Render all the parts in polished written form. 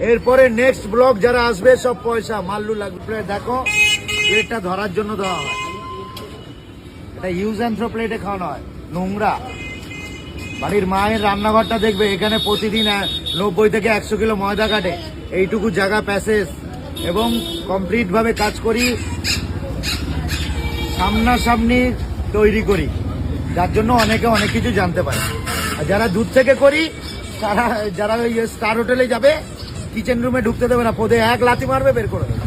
এরপরে next blog যারা আসবে সব পয়সা মাল্লু লাগবে। দেখো প্লেটটা ধরার জন্য দেওয়া হয়, এটা ইউজ অ্যান্ড থ্রো প্লেটে খাওয়ানো হয়, নোংরা। বাড়ির মায়ের রান্নাঘরটা দেখবে, এখানে প্রতিদিন 90 থেকে 100 কিলো ময়দা কাটে, এইটুকু জায়গা প্যাসেজ, এবং কমপ্লিট ভাবে কাজ করি, সামনাসামনি তৈরি করি, যার জন্য অনেকে অনেক কিছু জানতে পারে। আর যারা দূর থেকে করি তারা, যারা ওই স্টার হোটেলে যাবে, কিচেন রুমে ঢুকতে দেবে না, পদে এক লাথি মারবে, বের করে দেবে।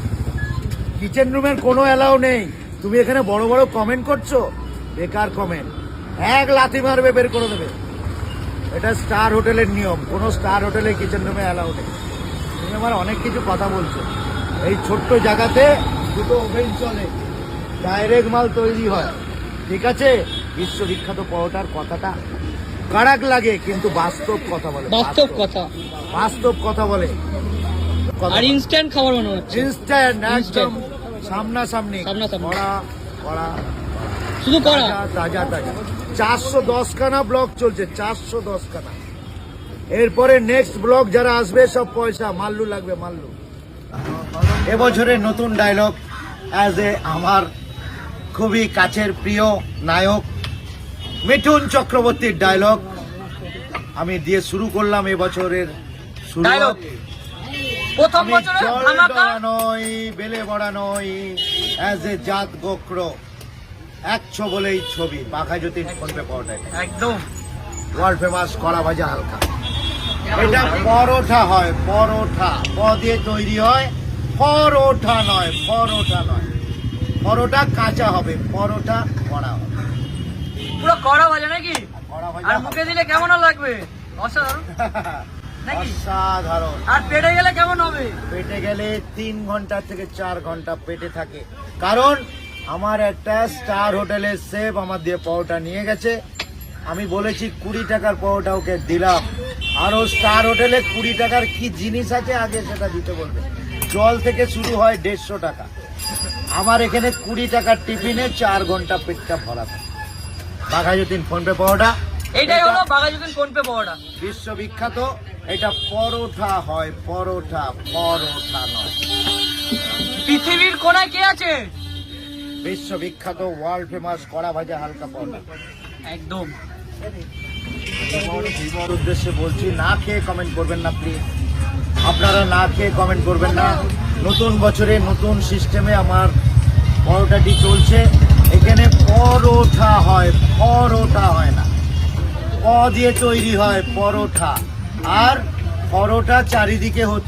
কিচেন রুমের কোনো অ্যালাউ নেই। তুমি এখানে বড় বড় কমেন্ট করছো, বেকার কমেন্ট, এক লাথি মারবে, বের করে দেবে। এটা স্টার হোটেলের নিয়ম, কোনো স্টার হোটেলে কিচেন রুমে অ্যালাউ নেই। তুমি আমার অনেক কিছু কথা বলছো। এই ছোট্ট জায়গাতে দুটো ওভেন চলে, ডাইরেক্ট মাল তৈরি হয়, ঠিক আছে। বিশ্ববিখ্যাত পরোটার কথাটা কারাক লাগে, কিন্তু বাস্তব কথা বলে, বাস্তব কথা বলে। আর ইনস্ট্যান্ট খাবার বানানো হচ্ছে, ইনস্ট্যান্ট, একদম সামনাসামনি, কড়া কড়া, শুধু কড়া, তাজা তাজা। 410 খানা ব্লগ চলছে, 410 খানা। এরপরে নেক্সট ব্লগ যারা আসবে সব পয়সা মাল্লু লাগবে, মাল্লু। এবছরের নতুন ডায়লগ, অ্যাজ এ আমার খুবই কাছের প্রিয় নায়ক মিঠুন চক্রবর্তীর ডায়লগ আমি দিয়ে শুরু করলাম এবছরের ডায়লগ। প্রথম আমি বছরে জল ধামাকা, ডরা নই, বেলে বড়া নই, অ্যাজ এ জাত গোক্র 100 বলেই ছবি। পাখা জ্যোতির ফোনপে পাওয়াটা একদম ওয়ার্ল্ড ফেমাস কড়া ভাজা হালকা। এটা পরোটা হয়, পরোটা প দিয়ে তৈরি হয়, পরোটা নয়, পরোটা নয়। পরোটা কাঁচা হবে, পরোটা কড়া হবে। পুরো কড়া ভাজা নাকি? কড়া ভাজা আর মুখে দিলে কেমন লাগবে? অসাধারণ নাকি? অসাধারণ। আর পেটে গেলে কেমন হবে? পেটে গেলে 3 ঘন্টা থেকে 4 ঘন্টা পেটে থাকে, কারণ আমার একটা স্টার হোটেলের শেফ আমার দিয়ে পরোটা নিয়ে গেছে। আমি বলেছি 20 টাকার পরোটা ওকে দিলাম, আরো স্টার হোটেলে 20 টাকার কি জিনিস আছে আগে সেটা দিতে বলবে। জল থেকে শুরু হয় 150 টাকা, আমার এখানে 20 টাকার টিফিনে 4 ঘন্টা পেটটা ভরা থাকে। বাঘাযতীন ফোনপে পরোটা, এইটাই হলো বাঘাযতীন ফোনপে পরোটা, বিশ্ববিখ্যাত। এটা পরোটা হয়, পরোটা, পরোটা নয়। পৃথিবীর কোনায় কে আছে? বিশ্ববিখ্যাত ওয়ার্ল্ড ফেমাস কড়া ভাজা হালকা পরোটা। একদম বিবাহর উদ্দেশ্যে বলছি, না খেয়ে কমেন্ট করবেন না প্লিজ, আপনারা না খেয়ে কমেন্ট করবেন না। নতুন বছরে নতুন সিস্টেমে আমার পরোটাটি চলছে। এখানে পরোটা হয়, পরোটা হয় না, প দিয়ে তৈরি হয় পরোটা। আর পরোটা চারিদিকে হচ্ছে